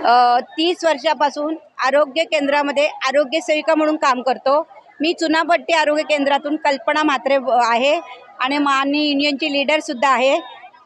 30 वर्षापासून आरोग्य केंद्रामध्ये आरोग्य सेविका म्हणून काम करतो। मी चुनाभट्टी आरोग्य केंद्रातून कल्पना म्हात्रे आहे आणि माननीय युनियनची लीडरसुद्धा आहे।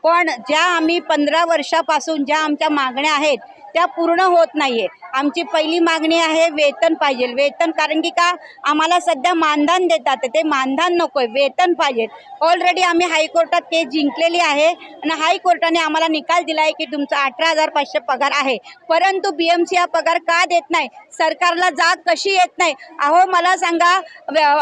पण ज्या आम्ही 15 वर्षापासून ज्या आमच्या मागण्या आहेत त्या पूर्ण होत नाही आहे। आमची पहिली मागणी आहे वेतन पाहिजे, वेतन, कारण की का आम्हाला सध्या मानधन देतात, ते मानधन नको आहे, वेतन पाहिजे। ऑलरेडी आम्ही हायकोर्टात केस जिंकलेली आहे आणि हायकोर्टाने आम्हाला निकाल दिला आहे की तुमचा 18,500 पगार आहे, परंतु BMC हा पगार का देत नाही, सरकारला जाग कशी येत नाही। अहो मला सांगा,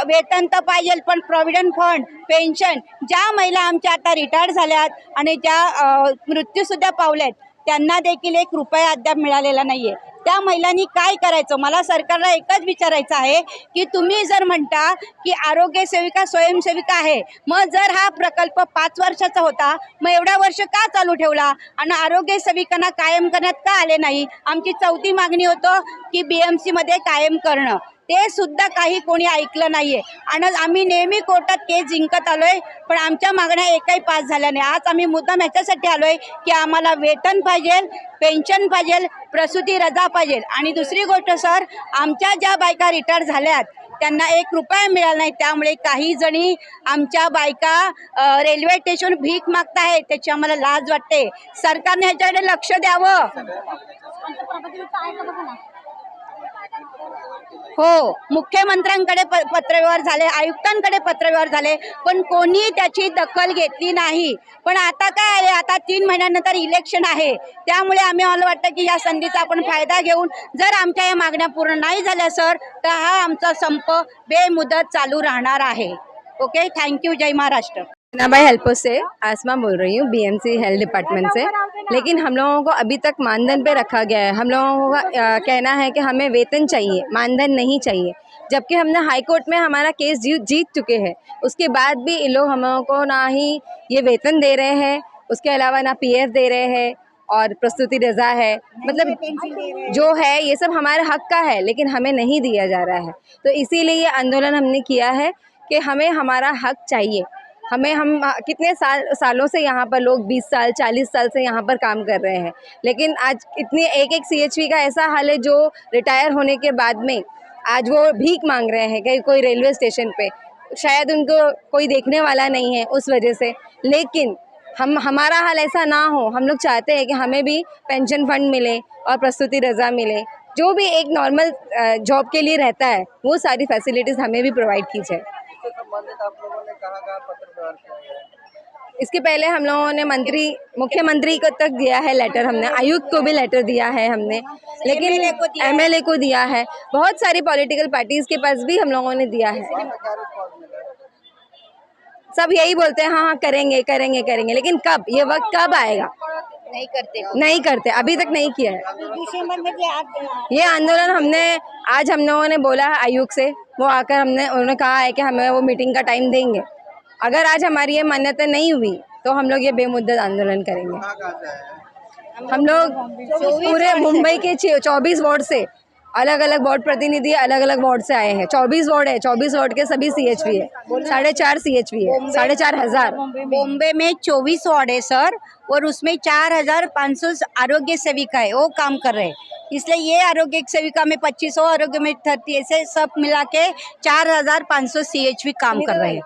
वेतन तर पाहिजे पण प्रॉव्हिडंट फंड, पेन्शन, ज्या महिला आमच्या आता रिटायर झाल्यात आणि ज्या मृत्यूसुद्धा पावल्यात त्यांना देखील 1 रुपया अद्याप मिळालेला नाही आहे। त्या महिलांनी काय करायचं? मला सरकारला एकच विचारायचं आहे की तुम्ही जर म्हणता की आरोग्य सेविका स्वयंसेविका आहे, मग जर हा प्रकल्प 5 वर्षाचा होता मग एवढा वर्ष का चालू ठेवला आणि आरोग्य सेविकांना कायम करण्यात का आले नाही? आमची 4थी मागणी होतं की BMC मध्ये कायम करणं, ते सुद्धा काही कोणी ऐकलं नाहीये आणि आम्ही नेहमी कोर्टात केस जिंकत आलोय पण आमच्या मागण्या एकही पास झाल्या नाही। आज आम्ही मुद्दाम ह्याच्यासाठी आलोय की आम्हाला वेतन पाहिजे, पेन्शन पाहिजे, प्रसूती रजा पाहिजे। आणि दुसरी गोष्ट सर, आमच्या ज्या बायका रिटायर झाल्यात त्यांना 1 रुपया मिळाला नाही, त्यामुळे काही जणी आमच्या बायका रेल्वे स्टेशन भीक मागतायत, त्याची आम्हाला लाज वाटते। सरकारने ह्याच्याकडे लक्ष द्यावं। हो, मुख्यमंत्र्यांकडे पत्रव्यवहार झाले, आयुक्तांकडे पत्रव्यवहार झाले, पण कोणी त्याची दखल घेतली नाही। पण आता काय आहे, आता 3 महिन्यानंतर इलेक्शन आहे, त्यामुळे मला वाटतं की या संधीचा आपण फायदा घेऊन जर आमच्या या मागण्या पूर्ण नाही झाल्या सर, तर हा आमचा संप बेमुदत चालू राहणार आहे। ओके, थँक्यू, जय महाराष्ट्र। भाई हेल्पर से आसमा बोल रही हूँ, BMC हेल्थ डिपार्टमेंट से। लेकिन हम लोगों को अभी तक मानधन पे रखा गया है। हम लोगों का कहना है कि हमें वेतन चाहिए, मानधन नहीं चाहिए, जबकि हमने हाई कोर्ट में हमारा केस जीत चुके हैं। उसके बाद भी इन लोग हम लोगों को ना ही ये वेतन दे रहे हैं, उसके अलावा ना PF दे रहे हैं और प्रस्तुति रजा है, मतलब जो है ये सब हमारे हक का है लेकिन हमें नहीं दिया जा रहा है। तो इसीलिए ये आंदोलन हमने किया है कि हमें हमारा हक चाहिए। हम कितने सालों से यहाँ पर लोग 20 साल 40 साल से यहाँ पर काम कर रहे हैं, लेकिन आज इतनी एक CHP का ऐसा हाल है जो रिटायर होने के बाद में आज वो भीख मांग रहे हैं कहीं कोई रेलवे स्टेशन पे, शायद उनको कोई देखने वाला नहीं है उस वजह से। लेकिन हमारा हाल ऐसा ना हो, हम लोग चाहते हैं कि हमें भी पेंशन फंड मिले और प्रस्तुति रजा मिले, जो भी एक नॉर्मल जॉब के लिए रहता है वो सारी फैसिलिटीज़ हमें भी प्रोवाइड की जाए। संबंधित आप लोगों ने कहाँ पत्र व्यवहार किया है? इसके पहले हम लोगों ने मुख्यमंत्री को तक दिया है लेटर, हमने आयुक्त को भी लेटर दिया है हमने, लेकिन MLA को दिया है, बहुत सारी पॉलिटिकल पार्टीज के पास भी हम लोगों ने दिया है। सब यही बोलते हैं हाँ हाँ करेंगे करेंगे करेंगे, लेकिन कब, ये वक्त कब आएगा? नहीं करते, अभी तक नहीं किया है। ये आंदोलन हमने आज हम लोगों ने बोला है आयुक्त से, वो आकर उन्होंने कहा है कि हमें वो मीटिंग का टाइम देंगे। अगर आज हमारी ये मान्यता नहीं हुई तो हम लोग ये बेमुद्दत आंदोलन करेंगे। हम लोग पूरे मुंबई के 24 वार्ड से, अलग अलग वार्ड प्रतिनिधि अलग अलग वार्ड से आए हैं। 24 वार्ड है, 24 वार्ड के सभी CHP है, 4.5 CHP है, 4,500। बॉम्बे में 24 वार्ड है सर, और उसमें 4,500 आरोग्य सेविका है, वो काम कर रहे हैं। इसलिए ये आरोग्य सेविका में 2500, आरोग्य में 30, ऐसे सब मिला के 4,500 CHP काम कर रहे हैं।